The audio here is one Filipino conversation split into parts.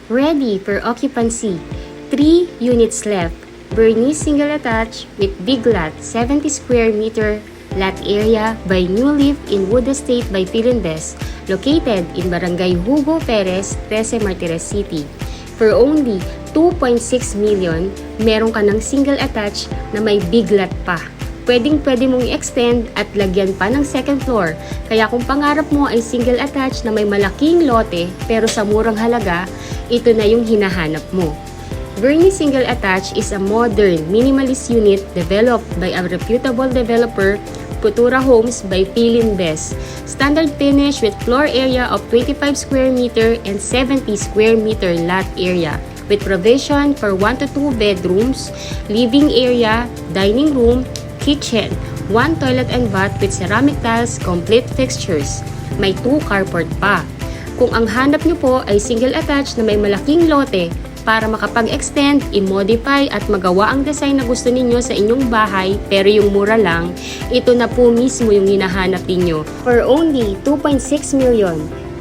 Ready for occupancy. 3 units left. Bernice single attached with big lot 70 square meter lot area by New Leaf in Wood Estate by Philinvest, located in Barangay Hugo Perez, 13 Martires City. For only 2.6 million, meron ka ng single attached na may big lot pa. Pwede mong i-extend at lagyan pa ng second floor. Kaya kung pangarap mo ay single attached na may malaking lote pero sa murang halaga, ito na yung hinahanap mo. Bernice Single Attached is a modern, minimalist unit developed by a reputable developer, Futura Homes by Philinvest. Standard finish with floor area of 25 square meter and 70 square meter lot area, with provision for 1 to 2 bedrooms, living area, dining room, kitchen, 1 toilet and bath with ceramic tiles, complete fixtures. May 2 carport pa. Kung ang hanap nyo po ay single attached na may malaking lote, para makapag-extend, i-modify at magawa ang design na gusto ninyo sa inyong bahay pero yung mura lang, ito na po mismo yung hinahanap ninyo. For only 2.6 million,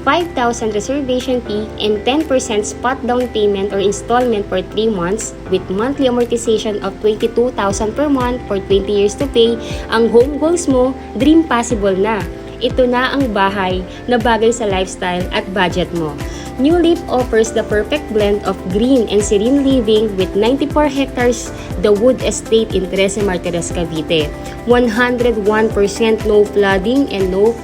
5,000 reservation fee and 10% spot down payment or installment for 3 months with monthly amortization of 22,000 per month for 20 years to pay, ang home goals mo, dream possible na. Ito na ang bahay na bagay sa lifestyle at budget mo. New Leaf offers the perfect blend of green and serene living with 94 hectares The Wood Estate in 13 Martires, Cavite. 101% no flooding and no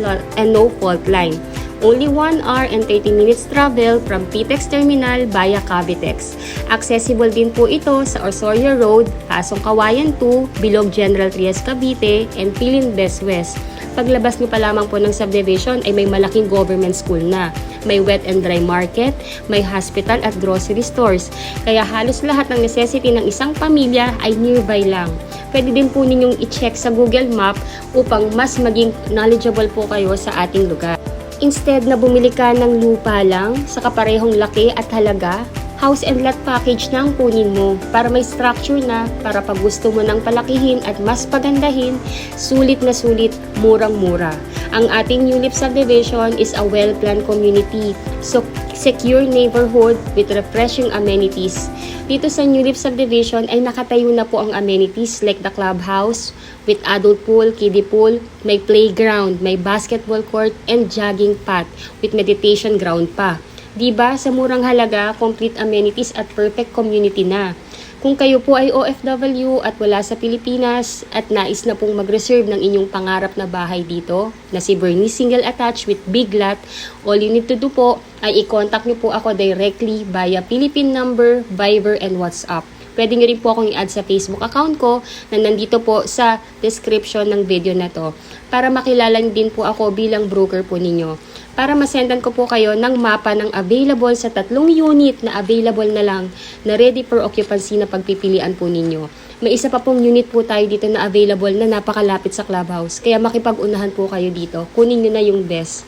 fault line. Only 1 hour and 30 minutes travel from PTEX Terminal via Cavitex. Accessible din po ito sa Osorio Road, Pasong Kawayan 2, Bilog General Trias, Cavite, and Philinvest West. Paglabas nyo pa lamang po ng subdivision ay may malaking government school na. May wet and dry market, may hospital at grocery stores. Kaya halos lahat ng necessity ng isang pamilya ay nearby lang. Pwede din po ninyong i-check sa Google Map upang mas maging knowledgeable po kayo sa ating lugar. Instead na bumili ka ng lupa lang sa kaparehong laki at halaga, house and lot package na ang kunin mo para may structure na para pag gusto mo nang palakihin at mas pagandahin, sulit na sulit, murang-mura. Ang ating New Leaf subdivision is a well-planned community, so secure neighborhood with refreshing amenities. Dito sa New Leaf subdivision ay nakatayo na po ang amenities like the clubhouse with adult pool, kiddie pool, may playground, may basketball court, and jogging path with meditation ground pa. Diba, sa murang halaga, complete amenities at perfect community na. Kung kayo po ay OFW at wala sa Pilipinas at nais na pong mag-reserve ng inyong pangarap na bahay dito, na si Bernice Single Attached with big lot, all you need to do po ay i-contact nyo po ako directly via Philippine number, Viber, and WhatsApp. Pwede nyo rin po akong i-add sa Facebook account ko na nandito po sa description ng video na to para makilala din po ako bilang broker po ninyo. Para masendan ko po kayo ng mapa ng available sa 3 unit na available na lang na ready for occupancy na pagpipilian po ninyo. May isa pa pong unit po tayo dito na available na napakalapit sa clubhouse. Kaya makipag-unahan po kayo dito. Kunin nyo na yung best.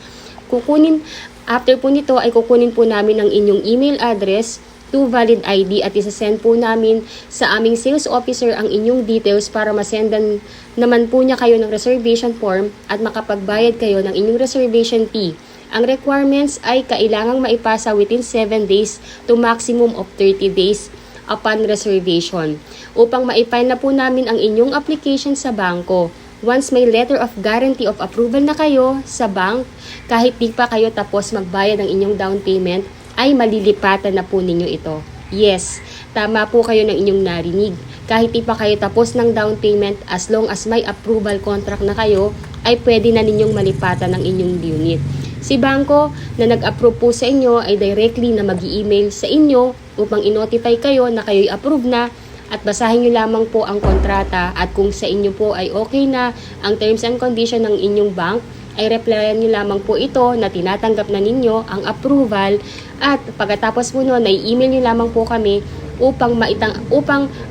After po nito ay kukunin po namin ang inyong email address, 2 valid ID at isasend po namin sa aming sales officer ang inyong details para masendan naman po niya kayo ng reservation form at makapagbayad kayo ng inyong reservation fee. Ang requirements ay kailangang maipasa within 7 days to maximum of 30 days upon reservation upang maipile na po namin ang inyong application sa bangko. Once may letter of guarantee of approval na kayo sa bank, kahit di pa kayo tapos magbayad ng inyong down payment, ay malilipatan na po ninyo ito. Yes, tama po kayo ng inyong narinig. Kahit di pa kayo tapos ng down payment, as long as may approval contract na kayo, ay pwede na ninyong malipatan ng inyong unit. Si bangko na nag-approve po sa inyo ay directly na mag-i-email sa inyo upang i-notify kayo na kayo'y approve na at basahin nyo lamang po ang kontrata at kung sa inyo po ay okay na ang terms and condition ng inyong bank, ay replyan nyo lamang po ito na tinatanggap na ninyo ang approval at pagkatapos po nun ay email nyo lamang po kami upang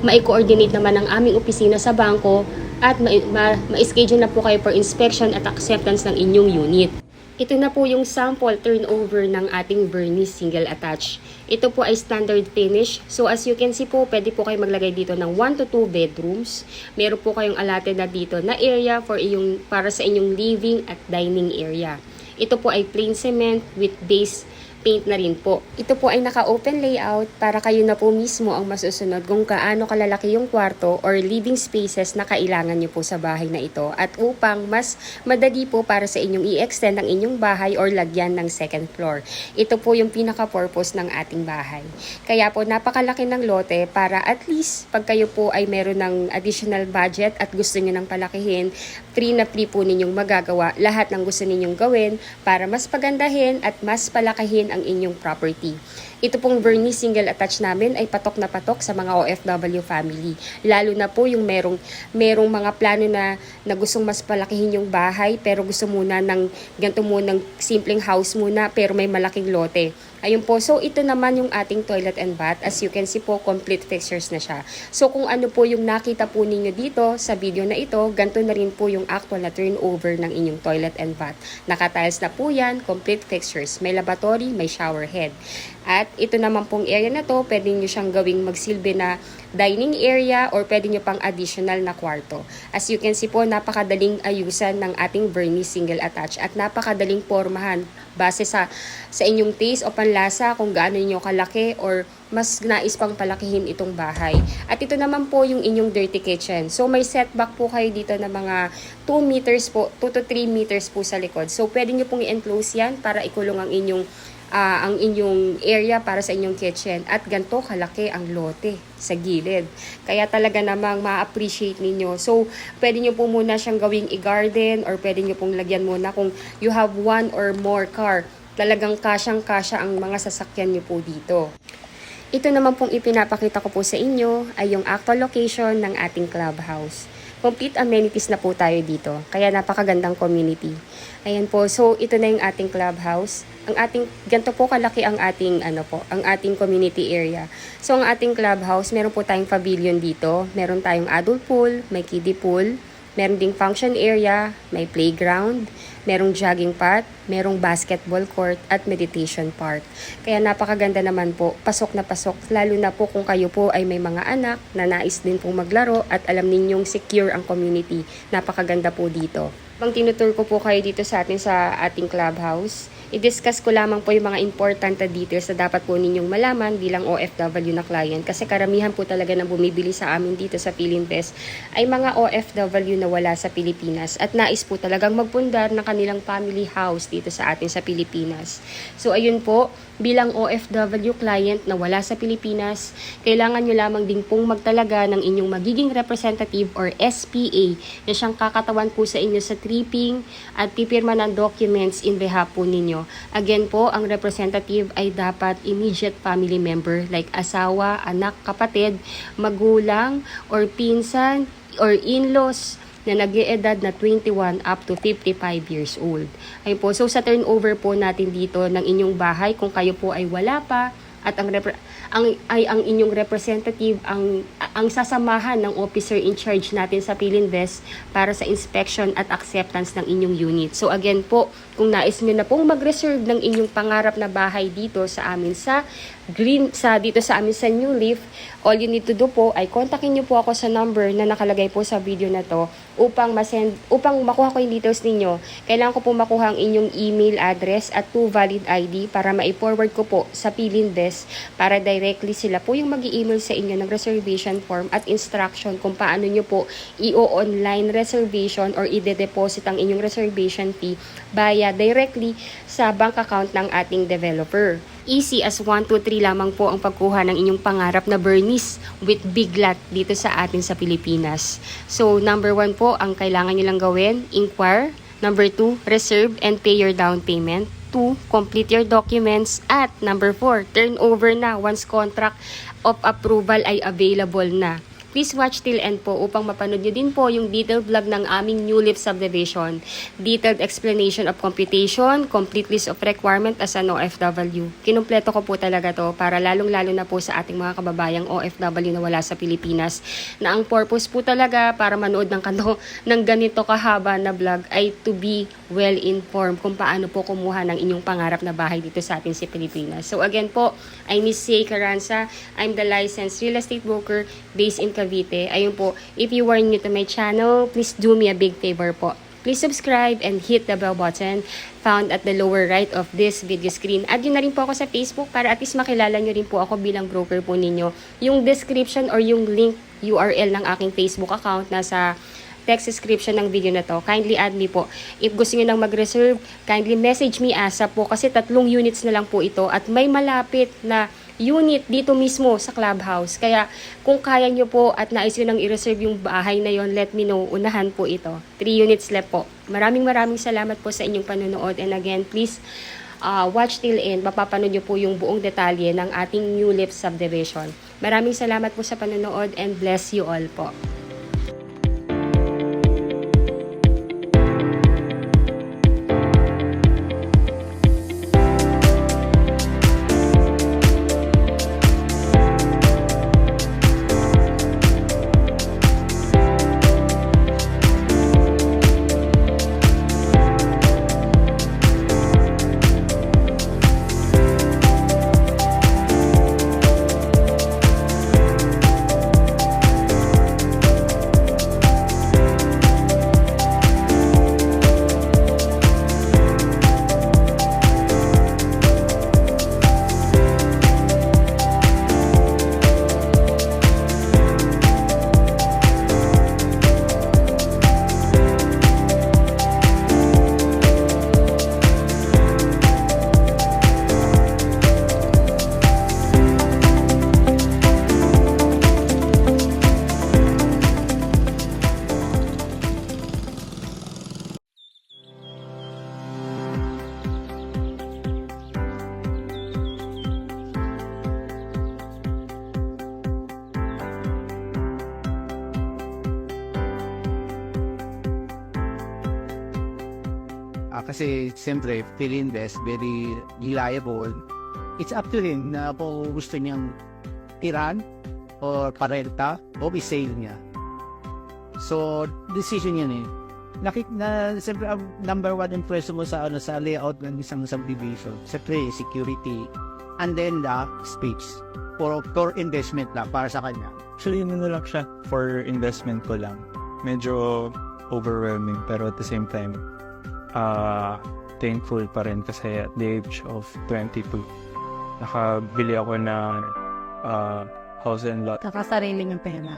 ma-coordinate naman ang aming opisina sa bangko at ma-schedule na po kayo for inspection at acceptance ng inyong unit. Ito na po yung sample turnover ng ating Bernice Single Attached. Ito po ay standard finish. So as you can see po, pwede po kayo maglagay dito ng 1 to 2 bedrooms. Meron po kayong allotted na dito na area para sa inyong living at dining area. Ito po ay plain cement with base paint na rin po. Ito po ay naka-open layout para kayo na po mismo ang masusunod kung gaano kalalaki yung kwarto or living spaces na kailangan nyo po sa bahay na ito at upang mas madali po para sa inyong i-extend ang inyong bahay or lagyan ng second floor. Ito po yung pinaka-purpose ng ating bahay. Kaya po napakalaki ng lote para at least pag kayo po ay meron ng additional budget at gusto nyo ng palakihin, free na free po ninyong magagawa lahat ng gusto ninyong gawin para mas pagandahin at mas palakihin ang inyong property. Ito pong Bernice single attached namin ay patok na patok sa mga OFW family. Lalo na po yung merong mga plano na gustong mas palakihin yung bahay pero gusto muna ng ganito munang simpleng house muna pero may malaking lote. Ayun po, so ito naman yung ating toilet and bath. As you can see po, complete fixtures na siya. So kung ano po yung nakita po ninyo dito sa video na ito, ganito na rin po yung actual na turnover ng inyong toilet and bath. Naka-tiles na po yan, complete fixtures. May lavatory, may shower head. At ito naman pong area na to, pwede nyo siyang gawing magsilbi na dining area or pwede nyo pang additional na kwarto. As you can see po, napakadaling ayusan ng ating Bernice single attached at napakadaling pormahan base sa inyong taste o panlasa kung gaano niyo kalaki or mas nais pang palakihin itong bahay. At ito naman po yung inyong dirty kitchen. So may setback po kayo dito na mga 2 meters po, 2 to 3 meters po sa likod. So pwede nyo pong i-enclose yan para ikulong ang inyong area para sa inyong kitchen at ganito kalaki ang lote sa gilid. Kaya talaga namang ma-appreciate ninyo. So, pwede nyo po muna siyang gawing i-garden or pwede nyo pong lagyan muna kung you have one or more car. Talagang kasyang-kasya ang mga sasakyan nyo po dito. Ito naman pong ipinapakita ko po sa inyo ay yung actual location ng ating clubhouse. Complete amenities na po tayo dito. Kaya napakagandang community. Ayan po. So, ito na yung ating clubhouse. Ganito po kalaki ang ating community area. So, ang ating clubhouse, meron po tayong pavilion dito. Meron tayong adult pool, may kiddie pool, meron ding function area, may playground, merong jogging path, merong basketball court at meditation park. Kaya napakaganda naman po, pasok na pasok, lalo na po kung kayo po ay may mga anak na nais din pong maglaro at alam ninyong secure ang community. Napakaganda po dito. Bang tinutur ko po kayo dito sa ating clubhouse, i-discuss ko lamang po yung mga important details na dapat po ninyong malaman bilang OFW na client kasi karamihan po talaga na bumibili sa amin dito sa Philinvest ay mga OFW na wala sa Pilipinas at nais po talagang magpundar ng kanilang family house dito sa atin sa Pilipinas. So ayun po, bilang OFW client na wala sa Pilipinas, kailangan nyo lamang din pong magtalaga ng inyong magiging representative or SPA na siyang kakatawan po sa inyo sa tripping at pipirma ng documents in behalf po ninyo. Again po, ang representative ay dapat immediate family member like asawa, anak, kapatid, magulang, or pinsan, or in-laws na nag-iedad na 21 up to 55 years old. Ayun po, so sa turnover po natin dito ng inyong bahay, kung kayo po ay wala pa at ang inyong representative ang sasamahan ng officer in charge natin sa Philinvest para sa inspection at acceptance ng inyong unit. So again po, kung nais niyo na pong mag-reserve ng inyong pangarap na bahay dito sa amin dito sa amin sa New Leaf, all you need to do po ay kontakin niyo po ako sa number na nakalagay po sa video na to upang makuha ko yung details ninyo. Kailangan ko po makuha ang inyong email address at 2 valid ID para ma-forward ko po sa Philinvest para directly sila po yung mag-i-email sa inyo ng reservation form at instruction kung paano nyo po i-online reservation or i-deposit ang inyong reservation fee directly sa bank account ng ating developer. Easy as 1, 2, 3 lamang po ang pagkuha ng inyong pangarap na Bernice with big lot dito sa atin sa Pilipinas. So, number 1 po, ang kailangan nyo lang gawin, inquire. Number 2, reserve and pay your down payment. 2, complete your documents. At number 4, turn over na once contract of approval ay available na. Please watch till end po upang mapanood nyo din po yung detailed vlog ng aming New Leaf subdivision. Detailed explanation of computation, complete list of requirement as an OFW. Kinumpleto ko po talaga to para lalong-lalo na po sa ating mga kababayang OFW na wala sa Pilipinas. Na ang purpose po talaga para manood ng ganito kahaba na vlog ay to be well informed kung paano po kumuha ng inyong pangarap na bahay dito sa atin sa Pilipinas. So again po, I'm Miss C. Carranza. I'm the licensed real estate broker based in Cavite. Ayun po, if you are new to my channel, please do me a big favor po. please subscribe and hit the bell button found at the lower right of this video screen. Add nyo na rin po ako sa Facebook para at least makilala nyo rin po ako bilang broker po ninyo. Yung description or yung link URL ng aking Facebook account nasa text description ng video na to. Kindly add me po. If gusto nyo nang mag-reserve, kindly message me ASAP po kasi 3 units na lang po ito at may malapit na unit dito mismo sa clubhouse. Kaya kung kaya nyo po at nais nyo nang i-reserve yung bahay na yon, let me know. Unahan po ito. 3 units left po. Maraming salamat po sa inyong panonood. And again, please watch till end. Mapapanood nyo po yung buong detalye ng ating New Leaf subdivision. Maraming salamat po sa panonood and bless you all po. Kasi siyempre, Philinvest, very reliable. It's up to him na kung gusto niyang tiran or parenta o i-sale niya. So, decision yan eh. Siyempre, ang number one impression mo sa layout ng isang subdivision. Siyempre, security. And then the space. For investment lang, para sa kanya. Actually, yun na lang siya. For investment ko lang. Medyo overwhelming, pero at the same time, thankful pa rin kasi at the age of 22, nakabili ako ng house and lot. Kakasarili ng pera.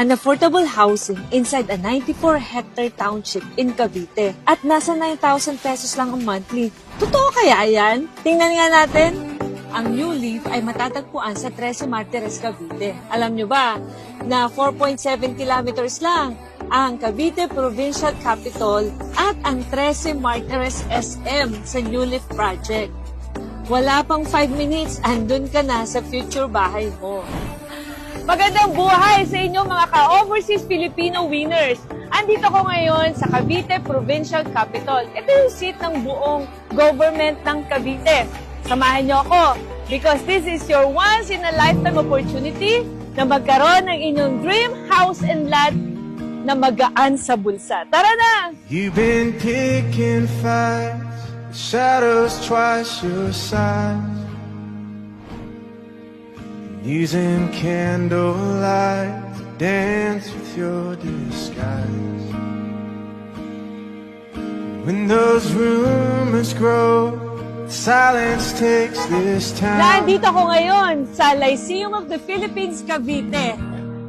An affordable housing inside a 94-hectare township in Cavite at nasa 9,000 pesos lang ang monthly. Totoo kaya yan? Tingnan nga natin. Ang New Leaf ay matatagpuan sa 13 Martires, Cavite. Alam nyo ba na 4.7 kilometers lang ang Cavite Provincial Capital at ang 13 Martires SM sa New Leaf Project. Wala pang 5 minutes, andun ka na sa future bahay mo. Magandang buhay sa inyo mga ka-overseas Filipino winners! Andito ko ngayon sa Cavite Provincial Capital. Ito yung seat ng buong government ng Cavite. Samahan niyo ako because this is your once-in-a-lifetime opportunity na magkaroon ng inyong dream house and lot na magaan sa bulsa. Tara na! You've been picking fights, the shadows twice your size, using candlelight to dance with your disguise. When those rumors grow, silence takes this time. Nandito ako ngayon sa Lyceum of the Philippines, Cavite.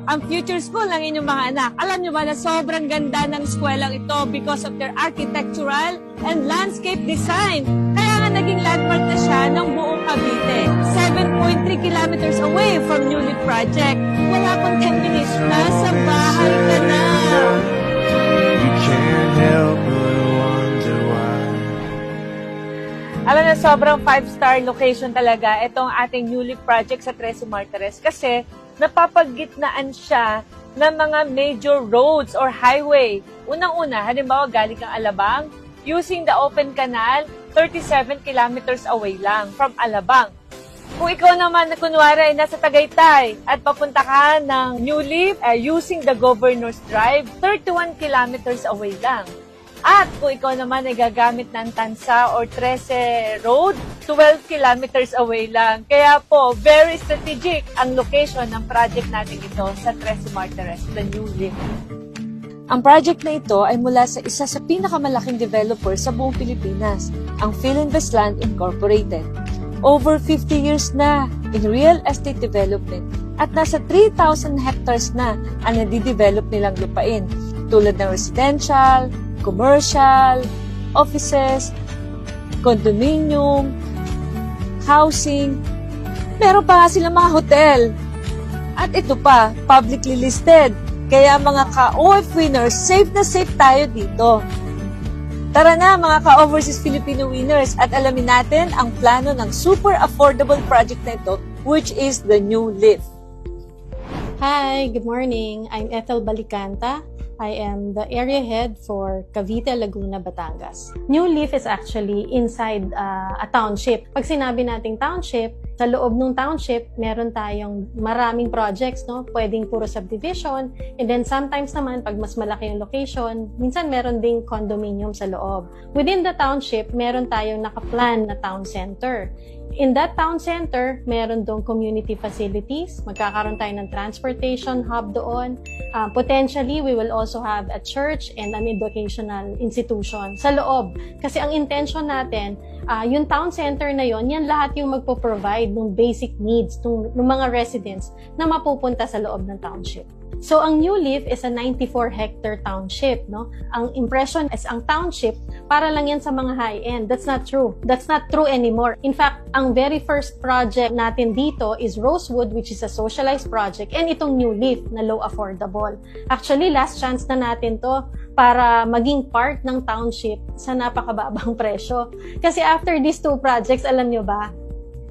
Ang future school ng inyong mga anak. Alam niyo ba na sobrang ganda ng eskwelaang ito because of their architectural and landscape design. Kaya nga naging landmark na siya ng buong Cavite. 7.3 kilometers away from Newly Project. Wala pang 10 minutes, nasa bahay ka na. You can't help but wonder why. Alam na, sobrang 5-star location talaga itong ating Newly Project sa Tres Martires kasi napapagitnaan siya ng mga major roads or highway. Unang-una, halimbawa galing kang Alabang, using the open canal, 37 kilometers away lang from Alabang. Kung ikaw naman na kunwari ay nasa Tagaytay at papunta ka ng New Leaf using the Governor's Drive, 31 kilometers away lang. At kung ikaw naman ay gagamit ng Tansa or Trece Road, 12 kilometers away lang. Kaya po, very strategic ang location ng project natin ito sa Trece Martires, the New Leaf. Ang project na ito ay mula sa isa sa pinakamalaking developer sa buong Pilipinas, ang Philinvestland Incorporated. Over 50 years na in real estate development at nasa 3,000 hectares na ang nadidevelop nilang lupain tulad ng residential, commercial, offices, condominium, housing. Meron pa nga silang mga hotel. At ito pa, publicly listed. Kaya mga ka-OF winners, safe na safe tayo dito. Tara na mga ka-overseas Filipino winners at alamin natin ang plano ng super affordable project na ito, which is the New Leaf. Hi, good morning. I'm Ethel Balicanta. I am the area head for Cavite, Laguna, Batangas. New Leaf is actually inside a township. Pag sinabi nating township, sa loob ng township, meron tayong maraming projects, no? Pwedeng puro subdivision. And then sometimes naman, pag mas malaki yung location, minsan meron ding condominium sa loob. Within the township, meron tayong nakaplan na town center. In that town center, meron doon community facilities. Magkakaroon tayo ng transportation hub doon. Potentially, we will also have a church and an educational institution sa loob. Kasi ang intention natin, yung town center na yon, yan lahat yung magpo-provide ng basic needs ng mga residents na mapupunta sa loob ng township. So, ang New Leaf is a 94-hectare township, no? Ang impression is ang township, para lang yan sa mga high-end. That's not true. That's not true anymore. In fact, ang very first project natin dito is Rosewood, which is a socialized project, and itong New Leaf na low affordable. Actually, last chance na natin to para maging part ng township sa napakababang presyo. Kasi after these two projects, alam nyo ba,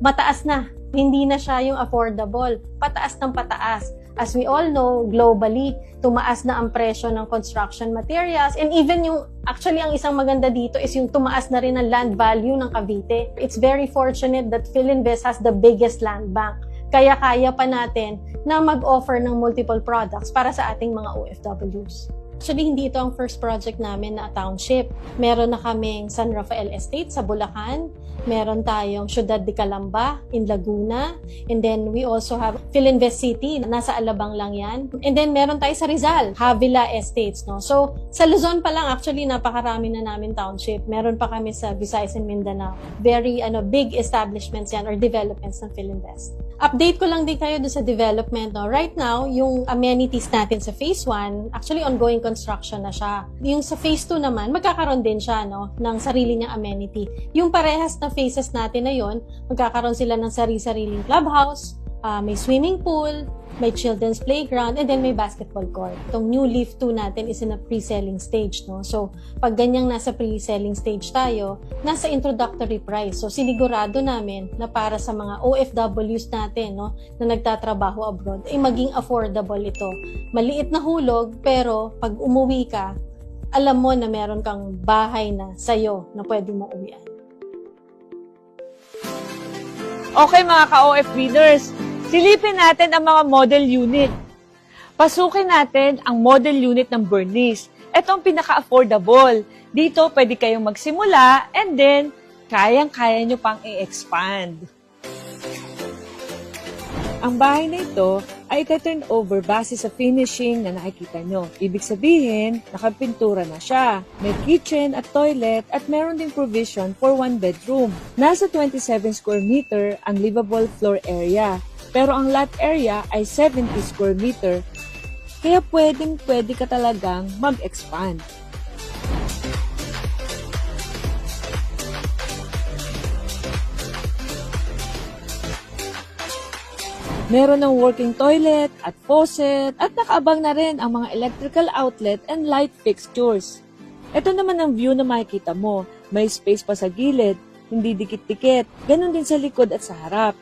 mataas na. Hindi na siya yung affordable. Pataas ng pataas. As we all know, globally, tumaas na ang presyo ng construction materials and even yung, actually ang isang maganda dito is yung tumaas na rin ang land value ng Cavite. It's very fortunate that Philinvest has the biggest land bank. Kaya kaya pa natin na mag-offer ng multiple products para sa ating mga OFWs. Actually, hindi ito ang first project namin na township. Meron na kaming San Rafael Estate sa Bulacan. Meron tayong Ciudad de Calamba in Laguna. And then we also have Philinvest City, nasa Alabang lang yan. And then meron tayo sa Rizal, Havila Estates. No? So, sa Luzon pa lang, actually, napakarami na namin township. Meron pa kami sa Visayas and Mindanao. Very big establishments yan or developments ng Philinvest. Update ko lang din kayo doon sa development. No? Right now, yung amenities natin sa Phase 1, actually ongoing construction na siya. Yung sa Phase 2 naman, magkakaroon din siya ng sarili niyang amenity. Yung parehas na phases natin na yon, magkakaroon sila ng sarili-sariling clubhouse, may swimming pool, may children's playground, and then may basketball court. Itong New Leaf 2 natin is in a pre-selling stage. No? So, pag ganyang nasa pre-selling stage tayo, nasa introductory price. So, sinigurado namin na para sa mga OFWs natin na nagtatrabaho abroad, ay maging affordable ito. Maliit na hulog, pero pag umuwi ka, alam mo na meron kang bahay na sa'yo na pwedeng mauwian. Okay mga ka-OF readers, silipin natin ang mga model unit. Pasukin natin ang model unit ng Bernice. Ito ang pinaka-affordable. Dito pwede kayong magsimula and then kayang-kaya nyo pang i-expand. Ang bahay na ito ay ite-turn over base sa finishing na nakikita nyo. Ibig sabihin, nakapintura na siya. May kitchen at toilet at meron ding provision for 1 bedroom. Nasa 27 square meter ang livable floor area. Pero ang lot area ay 70 square meter. Kaya pwede ka talagang mag-expand. Meron ng working toilet at faucet at nakaabang na rin ang mga electrical outlet and light fixtures. Ito naman ang view na makikita mo. May space pa sa gilid, hindi dikit-dikit. Ganon din sa likod at sa harap.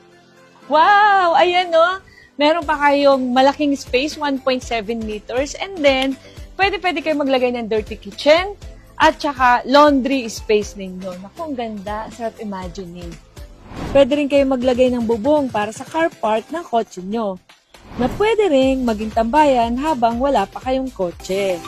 Wow! Ayan no! Meron pa kayong malaking space, 1.7 meters. And then, pwede kayo maglagay ng dirty kitchen at saka laundry space ninyo. Naku, ang ganda. Sarap imagining. Pwede rin kayo maglagay ng bubong para sa car park ng kotse nyo, na pwede rin maging tambayan habang wala pa kayong kotse.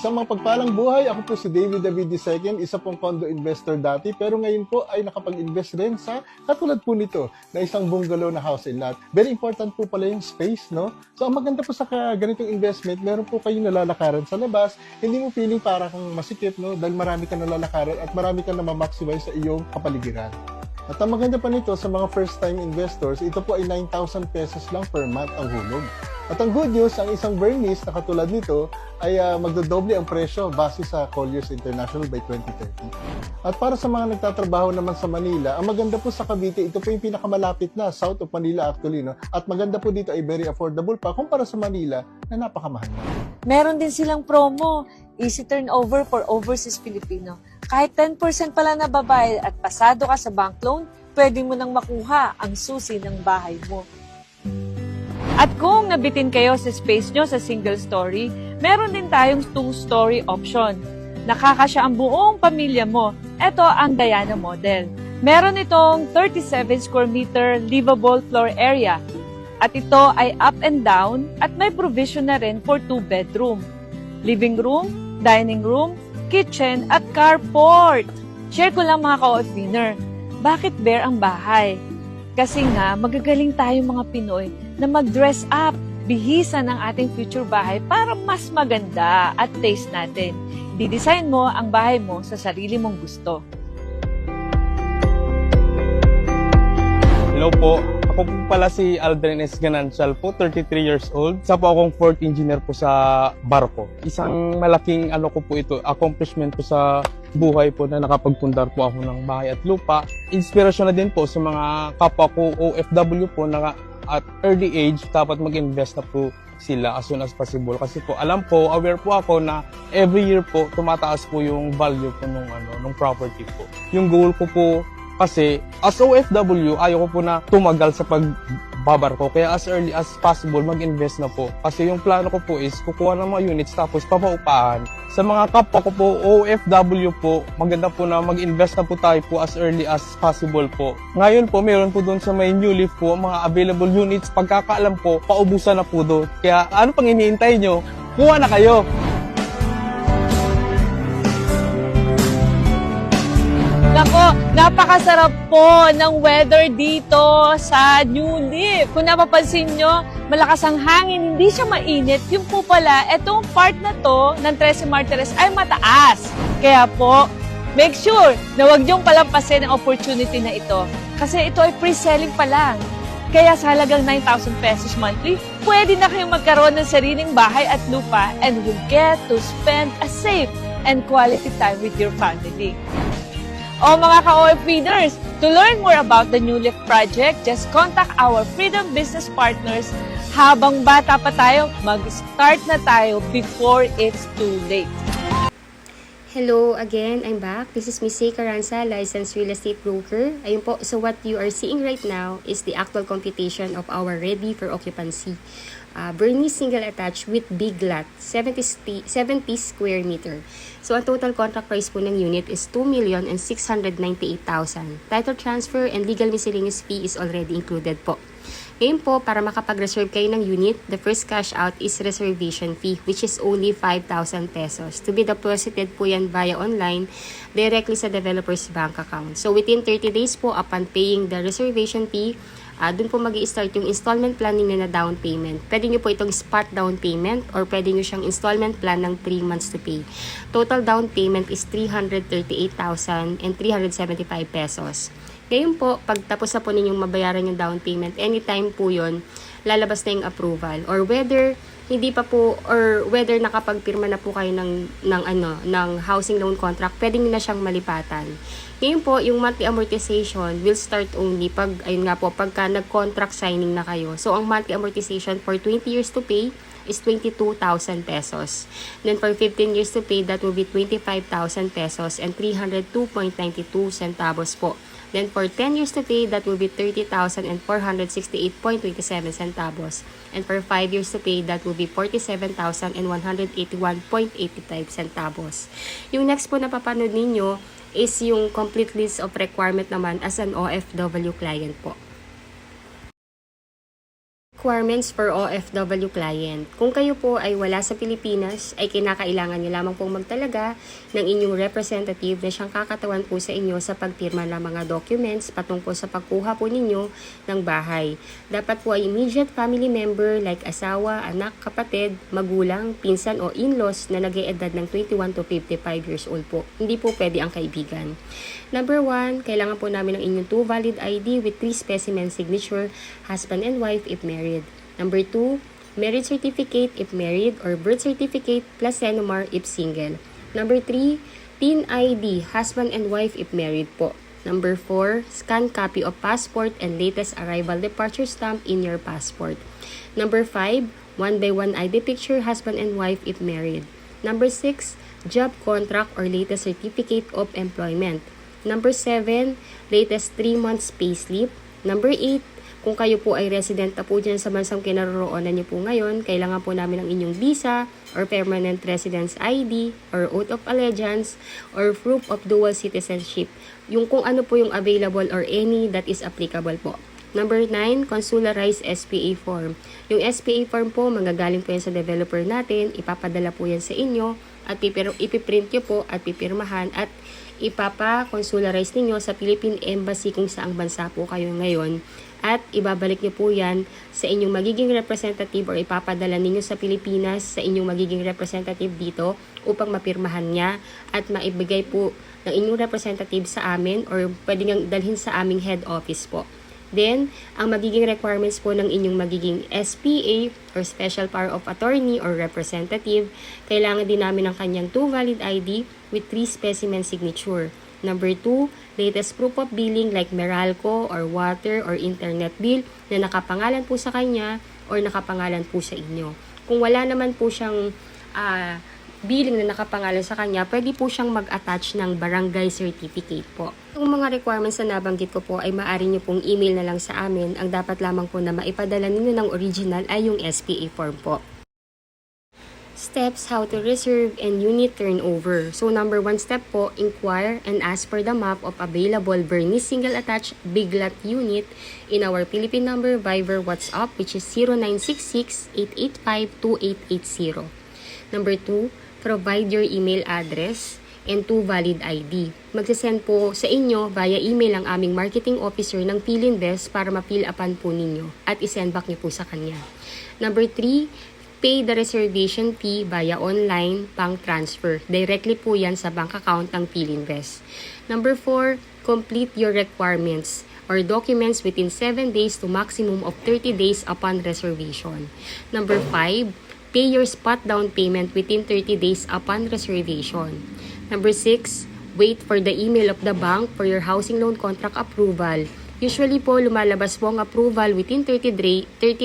Sa mga pagpalang buhay, ako po si David David II, isa pong condo investor dati, pero ngayon po ay nakapag-invest rin sa katulad po nito, na isang bungalow na house and lot. Very important po pala yung space, no? So, ang maganda po sa ganitong investment, meron po kayong nalalakaran sa labas, hindi mo feeling para kang masikip, no? Dahil marami kang nalalakaran at marami kang na-maximize sa iyong kapaligiran. At ang maganda pa nito sa mga first-time investors, ito po ay 9,000 pesos lang per month ang hulog. At ang good news, ang isang Bernice na katulad nito ay magdodoble ang presyo base sa Colliers International by 2030. At para sa mga nagtatrabaho naman sa Manila, ang maganda po sa Cavite, ito po yung pinakamalapit na, south of Manila actually, no? At maganda po dito ay very affordable pa kumpara sa Manila na napakamahal na. Meron din silang promo, easy turnover for overseas Filipino. Kahit 10% pala na babayad at pasado ka sa bank loan, pwede mo nang makuha ang susi ng bahay mo. At kung nabitin kayo sa space nyo sa single story, meron din tayong 2-story option. Nakakasya ang buong pamilya mo. Ito ang Diana model. Meron itong 37 square meter livable floor area. At ito ay up and down at may provision na rin for 2 bedroom. Living room, dining room, kitchen at carport. Share ko lang mga ka-OF-winner. Bakit bare ang bahay? Kasi nga, magagaling tayo mga Pinoy na mag-dress up, bihisan ang ating future bahay para mas maganda at taste natin. Didesign mo ang bahay mo sa sarili mong gusto. Hello po. Ako po pala si Aldrin S. Ganancial po, 33 years old. Isa po akong fourth engineer po sa barko. Isang malaking accomplishment po sa buhay po na nakapagpundar po ako ng bahay at lupa. Inspirasyon na din po sa mga kapwa ko OFW po na at early age dapat mag-invest na po sila as soon as possible. Kasi po alam po, aware po ako na every year po tumataas po yung value po nung property po. Yung goal ko po kasi as OFW, ayaw ko po na tumagal sa pagbabarko. Kaya as early as possible, mag-invest na po. Kasi yung plano ko po is kukuha ng mga units tapos papaupahan. Sa mga kapwa ko po, OFW po, maganda po na mag-invest na po tayo po as early as possible po. Ngayon po, meron po doon sa may New Leaf po, mga available units. Pagkakaalam po, paubusan na po doon. Kaya ano pang iniintay nyo? Kuha na kayo! Nako, napakasarap po ng weather dito sa New Leaf. Kung napapansin nyo, malakas ang hangin, hindi siya mainit. Yung po pala, etong part na to ng 13 Martires ay mataas. Kaya po, make sure na huwag nyong palampasin ang opportunity na ito. Kasi ito ay pre-selling pa lang. Kaya sa halagang 9,000 pesos monthly, pwede na kayong magkaroon ng sariling bahay at lupa and you'll get to spend a safe and quality time with your family. O mga ka-OF readers, to learn more about the New Leaf project, just contact our Freedom Business Partners. Habang bata pa tayo, mag-start na tayo before it's too late. Hello again, I'm back. This is Miss Say Caranza, licensed real estate broker. Ayun po, so what you are seeing right now is the actual computation of our ready for occupancy. Bernice single attached with big lot, 70 square meter. So, ang total contract price po ng unit is 2,698,000. Title transfer and legal miscellaneous fee is already included po. Ngayon po, para makapag-reserve kayo ng unit, the first cash out is reservation fee, which is only 5,000 pesos. To be deposited po yan via online, directly sa developer's bank account. So within 30 days po, upon paying the reservation fee, dun po mag-i-start yung installment planning na down payment. Pwede nyo po itong spot down payment or pwede nyo siyang installment plan ng 3 months to pay. Total down payment is 338,375 pesos. Ngayon po, pag tapos na po ninyong mabayaran yung down payment, anytime po yon lalabas na yung approval. Or whether hindi pa po, or whether nakapagpirma na po kayo ng housing loan contract, pwede nyo na siyang malipatan. Ngayon po, yung monthly amortization will start only pagka nag-contract signing na kayo. So, ang monthly amortization for 20 years to pay is 22,000 pesos. Then, for 15 years to pay, that will be 25,000 pesos and 302.92 centavos po. Then, for 10 years to pay, that will be 30,468.27 centavos. And for 5 years to pay, that will be 47,181.85 centavos. Yung next po na papanood ninyo is yung complete list of requirement naman as an OFW client po. Requirements for OFW client. Kung kayo po ay wala sa Pilipinas, ay kinakailangan nyo lamang pong magtalaga ng inyong representative na siyang kakatawan po sa inyo sa pagpirma ng mga documents patungkol sa pagkuha po ninyo ng bahay. Dapat po ay immediate family member like asawa, anak, kapatid, magulang, pinsan o in-laws na nag-eedad ng 21 to 55 years old po. Hindi po pwede ang kaibigan. Number 1, kailangan po namin ng inyong 2 valid ID with 3 specimen signature, husband and wife if married. Number 2, marriage certificate if married or birth certificate plus Senomar if single. Number 3, TIN ID, husband and wife if married po. Number 4, scan copy of passport and latest arrival departure stamp in your passport. Number 5, 1x1 ID picture, husband and wife if married. Number 6, job contract or latest certificate of employment. Number 7, latest 3 months payslip. Number 8, kung kayo po ay resident na po dyan sa bansang kinaroroonan niyo po ngayon, kailangan po namin ng inyong visa or permanent residence ID or oath of allegiance or proof of dual citizenship. Yung kung ano po yung available or any that is applicable po. Number 9, consularized SPA form. Yung SPA form po, manggagaling po yan sa developer natin, ipapadala po yan sa inyo at ipiprint nyo po at pipirmahan at ipapa-consularize ninyo sa Philippine Embassy kung saang bansa po kayo ngayon at ibabalik nyo po yan sa inyong magiging representative or ipapadala ninyo sa Pilipinas sa inyong magiging representative dito upang mapirmahan niya at maibigay po ng inyong representative sa amin or pwede niyang dalhin sa aming head office po. Then, ang magiging requirements po ng inyong magiging SPA or Special Power of Attorney or Representative, kailangan din namin ng kanyang 2 valid ID with 3 specimen signature. Number 2, latest proof of billing like Meralco or water or internet bill na nakapangalan po sa kanya or nakapangalan po sa inyo. Kung wala naman po siyang billing na nakapangalan sa kanya, pwede po siyang mag-attach ng barangay certificate po. Yung mga requirements na nabanggit ko po ay maaari nyo pong email na lang sa amin. Ang dapat lamang po na maipadala ninyo ng original ay yung SPA form po. Steps how to reserve and unit turnover. So number 1 step po, inquire and ask for the map of available Bernice single attached big lot unit in our Philippine number Viber WhatsApp which is 0966-885-2880. Number 2, provide your email address and 2 valid ID. Magsasend po sa inyo via email ang aming marketing officer ng Philinvest para ma-fill upan po ninyo at isend back niyo po sa kanya. Number 3, pay the reservation fee via online bank transfer. Directly po yan sa bank account ng Philinvest. Number 4, complete your requirements or documents within 7 days to maximum of 30 days upon reservation. Number 5, pay your spot down payment within 30 days upon reservation. Number 6, wait for the email of the bank for your housing loan contract approval. Usually po, lumalabas po ang approval within 30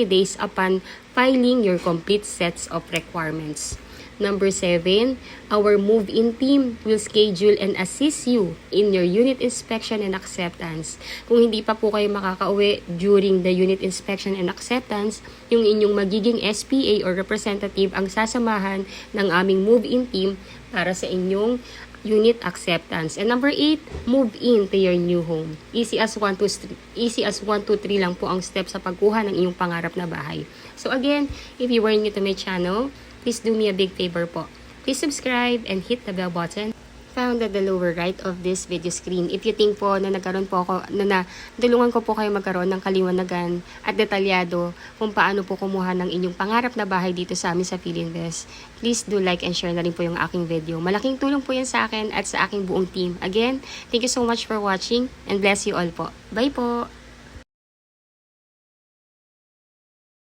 days upon filing your complete sets of requirements. Number 7, our move-in team will schedule and assist you in your unit inspection and acceptance. Kung hindi pa po kayo makakauwi during the unit inspection and acceptance, yung inyong magiging SPA or representative ang sasamahan ng aming move-in team para sa inyong unit acceptance. And number 8, move in to your new home. Easy as 1, 2, 3 lang po ang step sa pagkuha ng iyong pangarap na bahay. So again, if you were new to my channel, please do me a big favor po. Please subscribe and hit the bell button found at the lower right of this video screen. If you think po na nagkaroon po ako, na tulungan ko po kayo magkaroon ng kaliwanagan at detalyado kung paano po kumuha ng inyong pangarap na bahay dito sa amin sa Philinvest, please do like and share na rin po yung aking video. Malaking tulong po yan sa akin at sa aking buong team. Again, thank you so much for watching and bless you all po. Bye po!